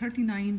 39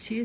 6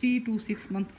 3 to 6 months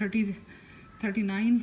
39